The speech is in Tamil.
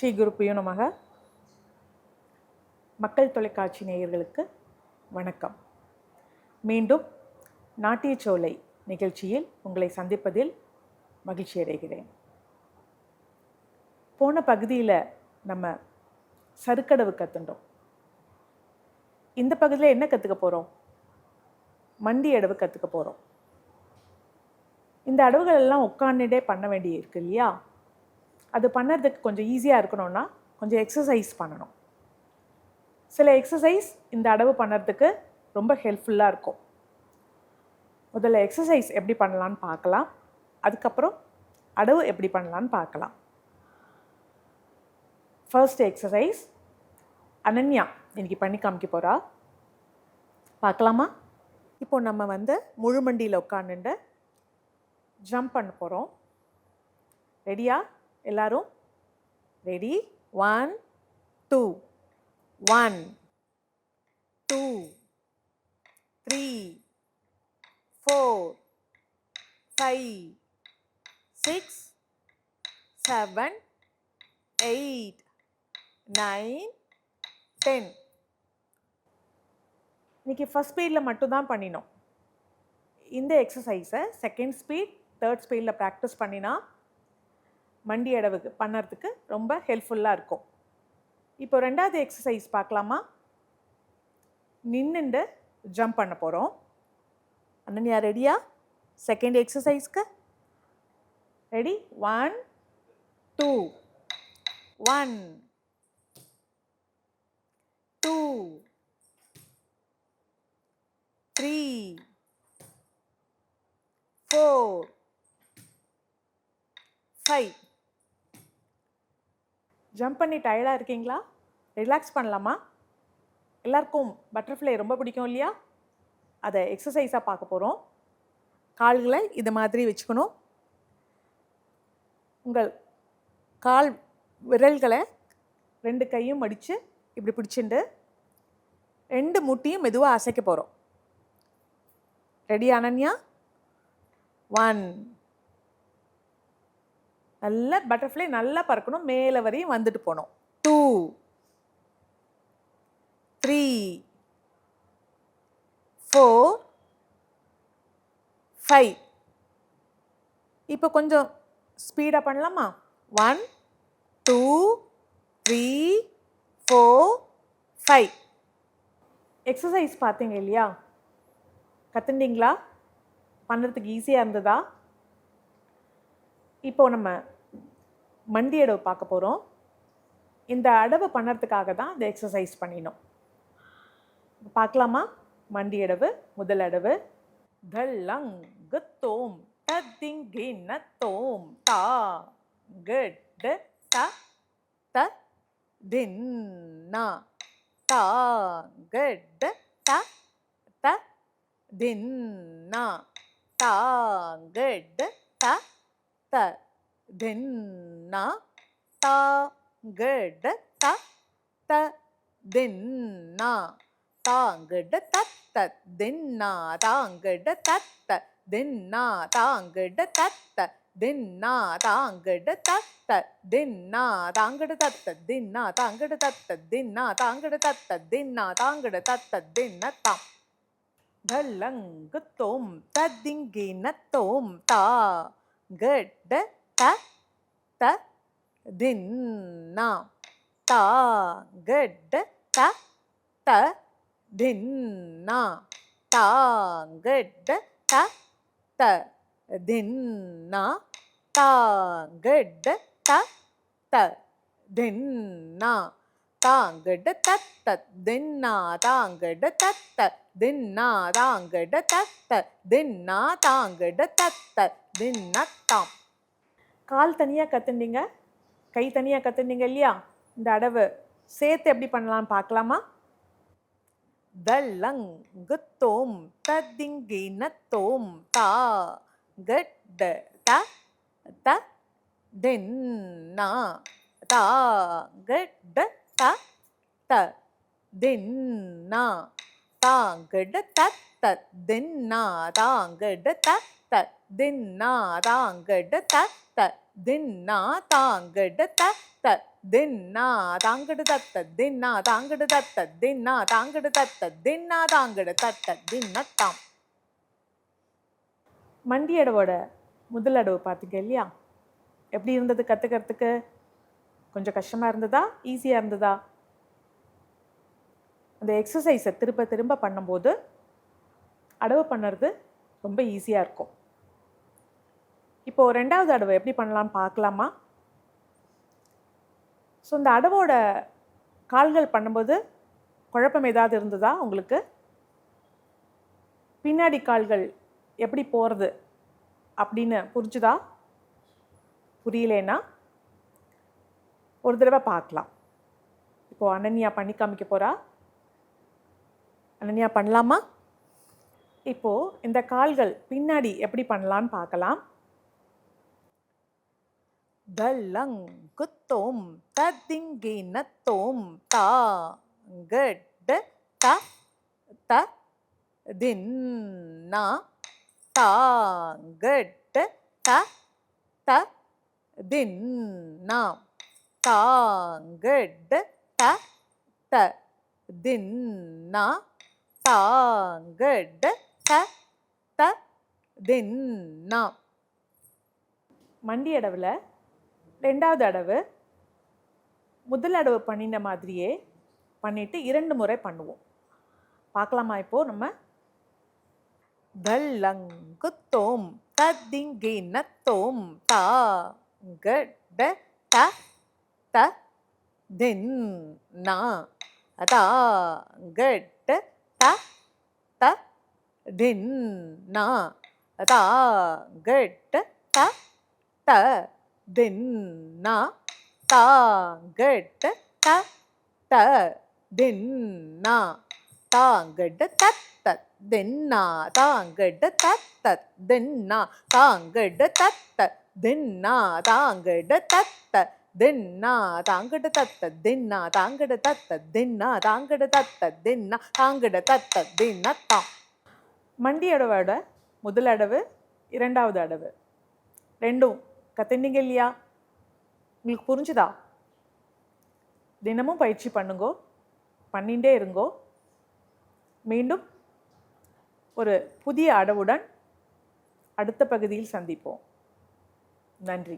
ஸ்ரீ குருப்பியோ நமக. மக்கள் தொலைக்காட்சி நேயர்களுக்கு வணக்கம். மீண்டும் நாட்டியச்சோலை நிகழ்ச்சியில் உங்களை சந்திப்பதில் மகிழ்ச்சி அடைகிறேன். போன பகுதியில் நம்ம சறுக்கடவு கற்றுண்டோம். இந்த பகுதியில் என்ன கற்றுக்க போகிறோம்? மண்டி அடவு கற்றுக்க போகிறோம். இந்த அடவுகள் எல்லாம் உட்காந்துட்டே பண்ண வேண்டி இருக்கு இல்லையா? அது பண்ணுறதுக்கு கொஞ்சம் ஈஸியாக இருக்கணும்னா கொஞ்சம் எக்ஸசைஸ் பண்ணணும். சில எக்ஸசைஸ் இந்த அடவு பண்ணுறதுக்கு ரொம்ப ஹெல்ப்ஃபுல்லாக இருக்கும். முதல்ல எக்ஸசைஸ் எப்படி பண்ணலான்னு பார்க்கலாம். அதுக்கப்புறம் அடவு எப்படி பண்ணலான்னு பார்க்கலாம். ஃபர்ஸ்ட் எக்ஸசைஸ் அனன்யா இன்னைக்கு பண்ணி காமிக்க போகிறா. பார்க்கலாமா? இப்போ நம்ம முழுமண்டியில் உட்காந்துட்டு ஜம்ப் பண்ண போகிறோம். ரெடியா எல்லாரும்? ரெடி? 1 2 1 2 3 4 5 6 7 8 9 10. இன்னைக்கு ஃபர்ஸ்ட் ஸ்பீடில் மட்டும்தான் பண்ணினோம். இந்த எக்ஸசைஸை செகண்ட் ஸ்பீட், தேர்ட் ஸ்பீடில் ப்ராக்டிஸ் பண்ணினா மண்டி அடவுக்கு பண்ணுறதுக்கு ரொம்ப ஹெல்ப்ஃபுல்லாக இருக்கும். இப்போ ரெண்டாவது எக்ஸசைஸ் பார்க்கலாமா? நின்றுண்டு ஜம்ப் பண்ண போகிறோம். அனன்யா ரெடியா செகண்ட் எக்ஸசைஸ்க்கு? ரெடி? 1 2 1 2 3 4 5. ஜம்ப் பண்ணி டயர்டாக இருக்கீங்களா? ரிலாக்ஸ் பண்ணலாமா? எல்லாருக்கும் பட்டர்ஃப்ளை ரொம்ப பிடிக்கும் இல்லையா? அதை எக்ஸசைஸாக பார்க்க போகிறோம். கால்களை இது மாதிரி வச்சுக்கணும். உங்கள் கால் விரல்களை 2 கையும் மடித்து இப்படி பிடிச்சிண்டு 2 முட்டியும் மெதுவாக அசைக்க போகிறோம். ரெடி அனன்யா? 1. நல்ல பட்டர்ஃப்ளை நல்லா பறக்கணும், மேலே வரையும் வந்துட்டு போகணும். 2 3 4 5. இப்போ கொஞ்சம் ஸ்பீடாக பண்ணலாமா? 1 2 3 4 5. எக்ஸசைஸ் பார்த்தீங்க இல்லையா? கற்றுண்டிங்களா? பண்ணுறதுக்கு ஈஸியாக இருந்ததா? இப்போ நம்ம மண்டி அடவு பார்க்க போகிறோம். இந்த அடவு பண்ணுறதுக்காக தான் இந்த எக்ஸசைஸ் பண்ணினோம். பார்க்கலாமா? மண்டி அடவு. முதல் அடவு தல்லங் குத்தோம் தத்திங்கின தோம் தா கட் த த தின்னா தா கட் த த தின்னா தா கட் த த தின்னா தா கட் த த தின்னா தாங்கட தத்த தின்னா தாங்கட தத்த தின்னா தாங்கட தத்த தின்னா தாங்கட தத்த தின்னா தாங்கட தத்த தின்னா தாங்கட தத்த தின்னா தாங்கட தத்த தின்னா தாங்கட தத்த தின்ன தாம் தல்லங்கு தோம் தத்திங்கின தோம் தா கட த த தின்னா தா கட த த தின்னா தாங்கட த த தின்னா தாங்கட த த தின்னா தாங்கட தத்த தின்னா தாங்கட தத்த தின்னா தாங்கட தத்த தின்னா தாங்கட தத்த தின்னத்தாம். கால் தனியாக கற்றுண்டிங்க, கை தனியாக கற்றுண்டிங்க இல்லையா? இந்த அடவு சேர்த்து எப்படி பண்ணலான்னு பார்க்கலாமா? தல்லங்கு தோம் தத்திங்கின தோம் தா கட் த த தின்னா தா கட் த த தின்னா தாங்கட தத்த தின்னா தாங்கட தத்த தின்னா தாங்கட த தின்னா தாங்கட த த தின்னா தாங்கட தத்த தின்னா தாங்கட தத்த தின்னா தாங்கட தத்த தின்னா தாங்கட தத்த தின்னா தாம். மண்டி அடவோட முதல் அடவு பார்த்தீங்க இல்லையா? எப்படி இருந்தது கற்றுக்கிறதுக்கு? கொஞ்சம் கஷ்டமாக இருந்ததா, ஈஸியாக இருந்ததா? அந்த எக்ஸசைஸை திரும்ப திரும்ப பண்ணும்போது அடவு பண்ணுறது ரொம்ப ஈஸியாக இருக்கும். இப்போது ரெண்டாவது அடவு எப்படி பண்ணலான்னு பார்க்கலாமா? ஸோ இந்த அடவோட கால்கள் பண்ணும்போது குழப்பம் ஏதாவது இருந்ததா உங்களுக்கு? பின்னாடி கால்கள் எப்படி போகிறது அப்படின்னு புரிஞ்சுதா? புரியலேன்னா ஒரு தடவை பார்க்கலாம். இப்போது அனன்யா பண்ணி காமிக்க போகிறா. அனன்யா பண்ணலாமா? இப்போது இந்த கால்கள் பின்னாடி எப்படி பண்ணலான்னு பார்க்கலாம். தல்லங் குத்தோம் தத்திங்கினத்தோம் தா கட் த த தின்னா தா கட் த த தின்னா தா கட் த த தின்னா தா கட் த த தின்னா. மண்டி அடவில் ரெண்டாவது அடவு முதல் அடவு பண்ணின மாதிரியே பண்ணிட்டு 2 முறை பண்ணுவோம். பார்க்கலாமா? இப்போது நம்ம தல்லங்குத்தோம் தத்திங்கினத்தோம் தா கட் த த தின்னா தா கட் த த தின்னா தா கட் த த தின்னா தா கட் த த தின்னா தாங்கட தத்த தின்னா தாங்கட தத்த தின்னா தாங்கட தத்த தின்னா தாங்கட தத்த தின்னா தாங்கட தத்த தின்னா தாங்கட தத்த தின்னா தாங்கட தத்த தின்னா தாங்கட தத்த தின்னா தாம். மண்டி அடவோட முதல் அடவு, இரண்டாவது அடவு ரெண்டும் கற்றுனீங்க இல்லையா? உங்களுக்கு புரிஞ்சுதா? தினமும் பயிற்சி பண்ணுங்கோ, பண்ணிகிட்டே இருங்கோ. மீண்டும் ஒரு புதிய அடவுடன் அடுத்த பகுதியில் சந்திப்போம். நன்றி.